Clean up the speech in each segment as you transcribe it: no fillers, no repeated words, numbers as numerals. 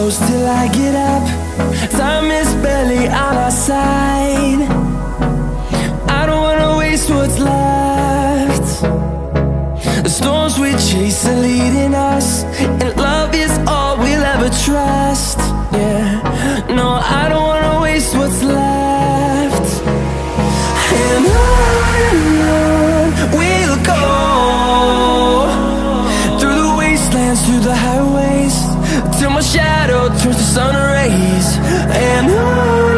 close till I get up. Time is barely on our side. I don't wanna waste what's left. The storms we chase are leading us, and love is all we'll ever trust. Yeah, no, I don't wanna waste what's left. And on we'll go, through the wastelands, through the highways, till my shadow turns to sun rays. And on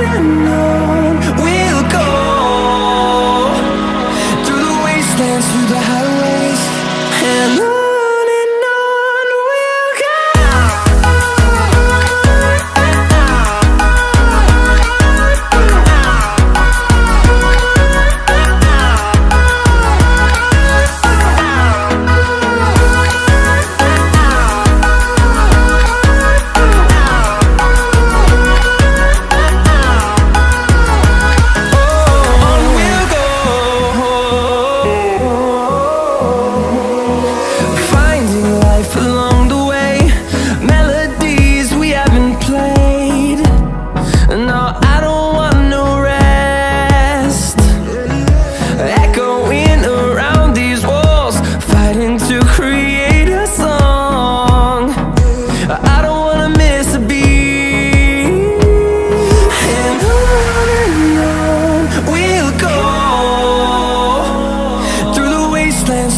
we'll go, through the wastelands, through the highways, and on we'll go.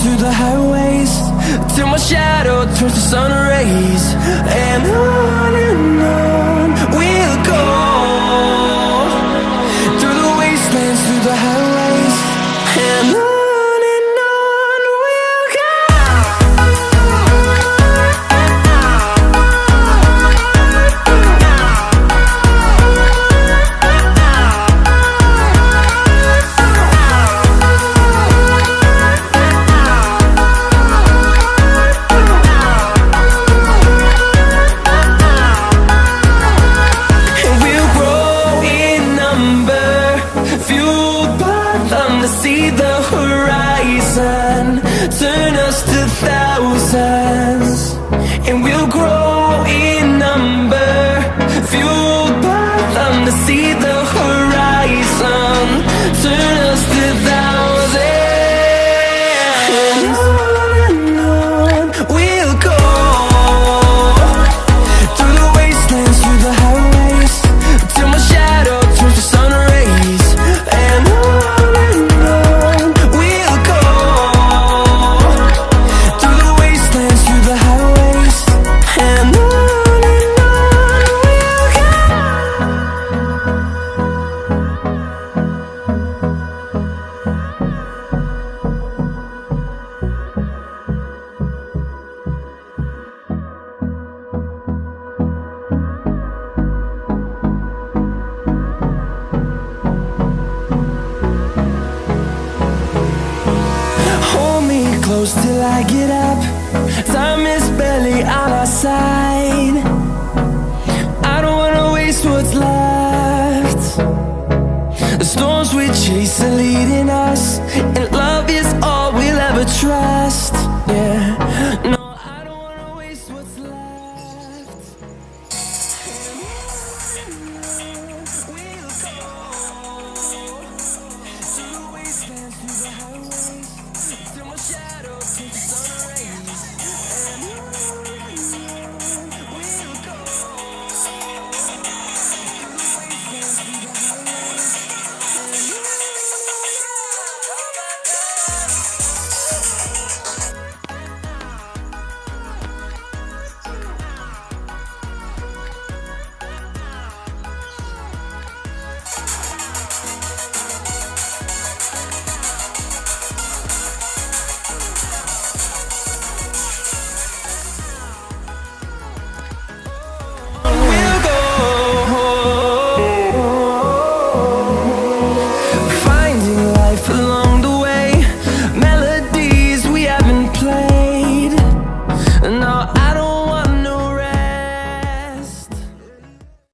Through the highways, till my shadow turns to sun rays. And on we'll go, through the wastelands, through the highways, and on we'll go. See the horizon turn us to thousands, and we'll grow in number, fueled by them to see the horizon turn us to thousands. And on we'll go, through the wastelands, through the highways, till my shadow turns to sun rays. And close till I get up. Time is barely on our side. I don't wanna waste what's left. The storms we chase are leading us,